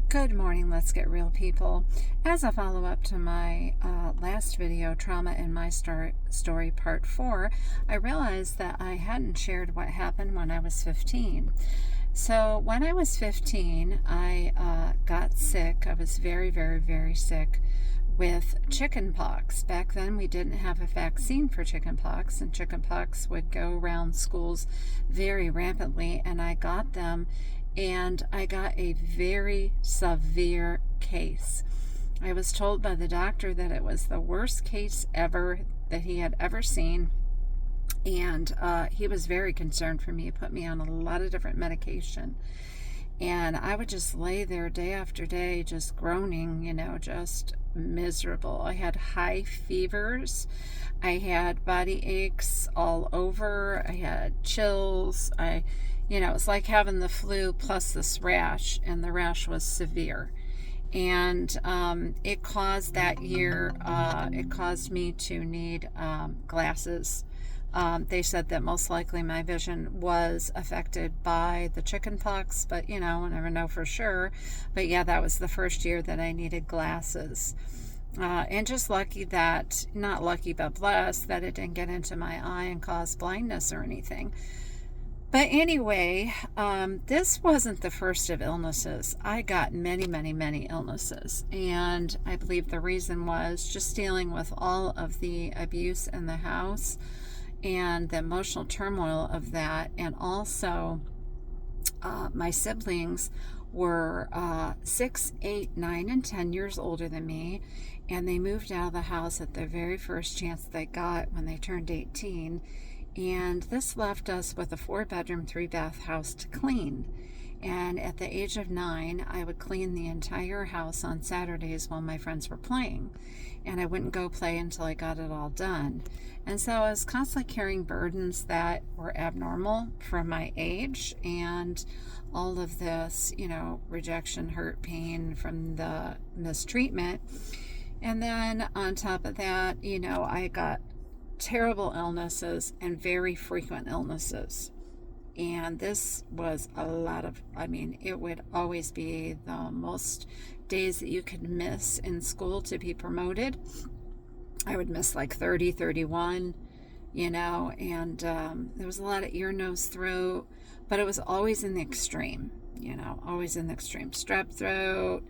Good morning, Let's Get Real, people. As a follow-up to my last video, Trauma in My Story Part 4, I realized that I hadn't shared what happened when I was 15. So when I was 15, I got sick. I was very, very, very sick with chicken pox. Back then, we didn't have a vaccine for chicken pox, and chicken pox would go around schools very rampantly, and I got them, and I got a very severe case. I was told by the doctor that it was the worst case ever that he had ever seen, and he was very concerned for me. He put me on a lot of different medication. And I would just lay there day after day, just groaning, just miserable. I had high fevers. I had body aches all over. I had chills. It was like having the flu plus this rash, and the rash was severe. And it caused that year, it caused me to need glasses. They said that most likely my vision was affected by the chicken pox, but I never know for sure. But yeah, that was the first year that I needed glasses. And just not lucky, but blessed that it didn't get into my eye and cause blindness or anything. But anyway, this wasn't the first of illnesses. I got many, many, many illnesses. And I believe the reason was just dealing with all of the abuse in the house and the emotional turmoil of that. And also, my siblings were 6, 8, 9, and 10 years older than me. And they moved out of the house at the very first chance they got when they turned 18. And this left us with a 4-bedroom, 3-bath house to clean. And at the age of 9, I would clean the entire house on Saturdays while my friends were playing. And I wouldn't go play until I got it all done. And so I was constantly carrying burdens that were abnormal for my age, and all of this, rejection, hurt, pain from the mistreatment. And then on top of that, I got terrible illnesses and very frequent illnesses. And this was a lot of, it would always be the most days that you could miss in school to be promoted. I would miss like 30, 31, and there was a lot of ear, nose, throat, but it was always in the extreme, always in the extreme. Strep throat.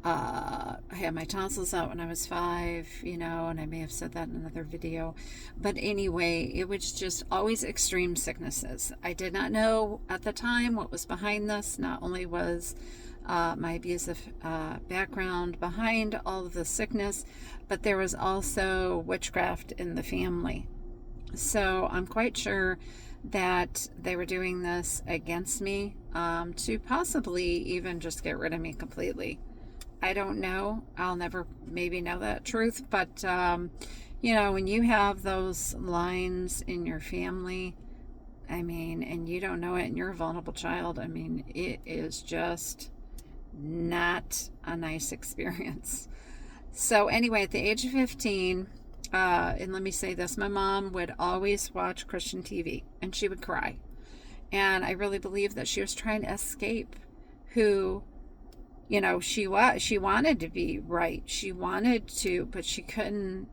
I had my tonsils out when I was 5, and I may have said that in another video. But anyway, it was just always extreme sicknesses. I did not know at the time what was behind this. Not only was my abusive background behind all of the sickness, but there was also witchcraft in the family. So I'm quite sure that they were doing this against me to possibly even just get rid of me completely. I don't know. I'll never maybe know that truth. But, when you have those lines in your family, and you don't know it, and you're a vulnerable child, it is just not a nice experience. So anyway, at the age of 15, and let me say this, my mom would always watch Christian TV, and she would cry. And I really believe that she was trying to escape who she wanted to be right. She wanted to, but she couldn't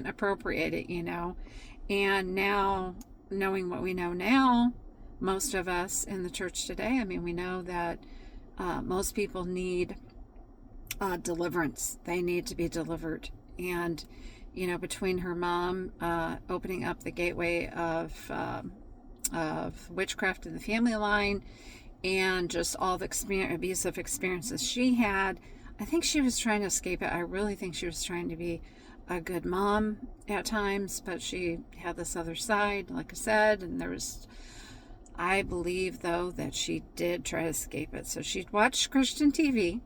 appropriate it, And now, knowing what we know now, most of us in the church today, we know that most people need deliverance. They need to be delivered. And, between her mom opening up the gateway of witchcraft in the family line, and just all the abusive experiences she had, I think she was trying to escape it. I really think she was trying to be a good mom at times, but she had this other side, like I said, and I believe, though, that she did try to escape it. So she'd watch Christian TV,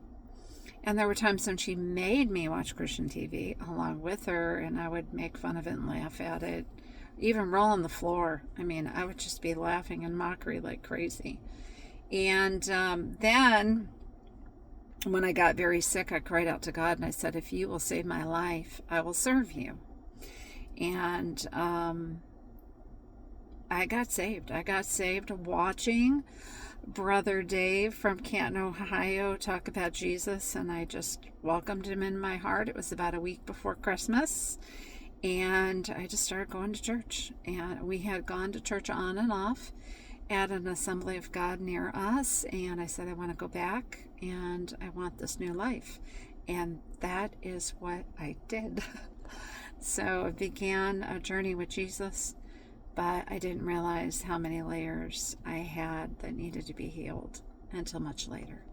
and there were times when she made me watch Christian TV along with her, and I would make fun of it and laugh at it, even roll on the floor. I would just be laughing in mockery like crazy. And then when I got very sick, I cried out to God, and I said, if you will save my life, I will serve you. And I got saved. I got saved watching Brother Dave from Canton, Ohio, talk about Jesus, and I just welcomed him in my heart. It was about a week before Christmas, and I just started going to church. And we had gone to church on and off at an Assembly of God near us, and I said, I want to go back, and I want this new life. And that is what I did. So I began a journey with Jesus, but I didn't realize how many layers I had that needed to be healed until much later.